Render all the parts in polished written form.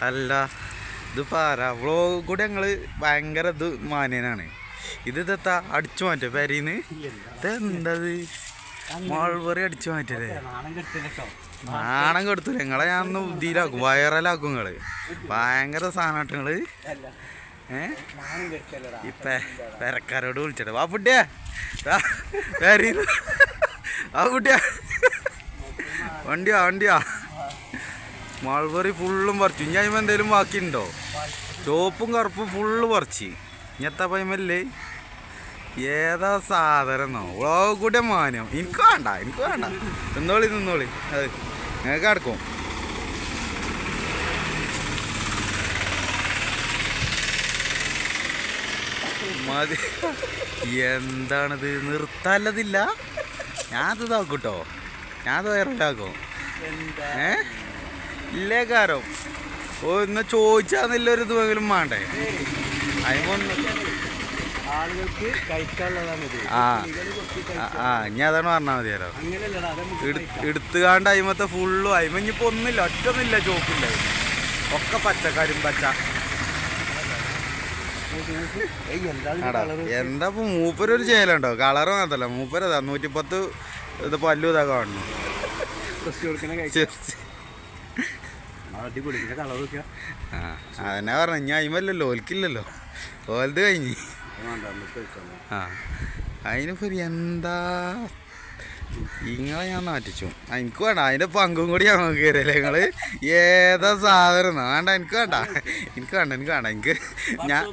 അല്ല ഇത് പാര വ്ളോഗ് കൂടെ ഞങ്ങള് ഭയങ്കര ഇത് മാന്യനാണ്. ഇതെത്താ അടിച്ചു മാറ്റേ പെരീന്ന് ഇതെന്തത് മൾബറി അടിച്ചു മാറ്റല്ലേ? നാണം കെടുത്തു നിങ്ങളെ ഞാൻ ഒന്ന് ഇതിലാക്കും, വൈറലാക്കും നിങ്ങള്. ഭയങ്കര സാധനമായിട്ട് നിങ്ങള് പെരക്കാരോട് വിളിച്ചിട്ട് വാ പുട്ടിയാ പെരീന്ന് ആ പുട്ടിയാ വണ്ടിയാ മൾബറി ഫുള്ളും പറിച്ചു. ഇനി അതിന് എന്തെങ്കിലും ബാക്കിയുണ്ടോ? ചോപ്പും കറുപ്പും ഫുള്ള് പറിച്ച്. ഇങ്ങനത്തെ പൈമല്ലേ ഏതാ സാധനം വ്ളോഗ് കൂടെ മാനം. എനിക്ക് വേണ്ട നിന്നോളി അത് ഞങ്ങൾക്ക് അടക്കും. മതി എന്താണിത് നിർത്താല്ലതില്ല. ഞാനത് ഇതാക്കൂട്ടോ, ഞാനത് വൈറലാക്കും. ഇല്ലേ കാരം ഒന്ന് ചോദിച്ചാന്നില്ലൊരു ഇതെങ്കിലും വേണ്ടേ അതിമൊന്ന്. ഇനി അതാണ് പറഞ്ഞാൽ മതിയാലോ. എടുത്തുകാണ്ട് അയിമത്തെ ഫുള്ളും അയിമ ഇനിയിപ്പോ ഒന്നുമില്ല, ഒറ്റൊന്നുമില്ല, ചോപ്പില്ല, ഒക്കെ പച്ചക്കറിയും പച്ച. എന്താ ഇപ്പൊ മൂപ്പരൊരു ചേലുണ്ടോ? കളറ് മാത്രല്ല മൂപ്പരതാ 110 ഇത് പല്ലു ഇതാ കാണുന്നു. അതന്നെ പറഞ്ഞ ഇനി അയിമല്ലല്ലോ, ഓൽക്കില്ലല്ലോ, ഓലത് കഴിഞ്ഞ്. അതിനിപ്പോ എന്താ ഇങ്ങളെ ഞാൻ നാറ്റിച്ചു. എനിക്ക് വേണ്ട, അതിന്റെ പങ്കും കൂടി ഞങ്ങൾ കയറിയല്ലേ നിങ്ങള്. ഏതാ സാധനം വേണ്ട, എനിക്ക് വേണ്ട എനിക്ക് ഞാൻ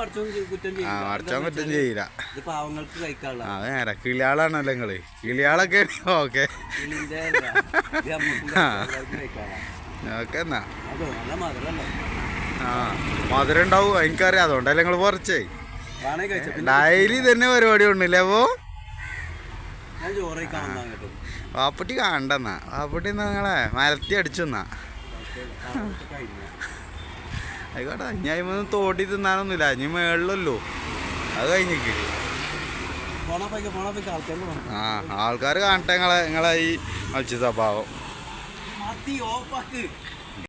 അടച്ചാൻ കുറ്റം ചെയ്യില്ല. അത് നേരെ കിളിയാളാണല്ലോ നിങ്ങള്, കിളിയാളൊക്കെ ഓക്കെ ഓക്കെ എന്നാ. മധുരം ഉണ്ടാവും എനിക്കറിയാം, അതുകൊണ്ടല്ലേ നിങ്ങള് കുറച്ചേ ഡെയിലി തന്നെ പരിപാടി ഉണ്ടല്ലേ. അപ്പോ വാപ്പട്ടി കാണണ്ടെന്നാ, വാപ്പട്ടി നിങ്ങളെ മരത്തി അടിച്ചെന്നാ ആയിക്കോട്ടെ. ഇനി അതിമൊന്നും തോട്ടി തിന്നാനൊന്നുമില്ല, ഇനി മേളിലല്ലോ, അത് കഴിഞ്ഞിക്ക്. ആൾക്കാർ കാണട്ടെ നിങ്ങളെ ഈ മത്സ്യ സ്വഭാവം.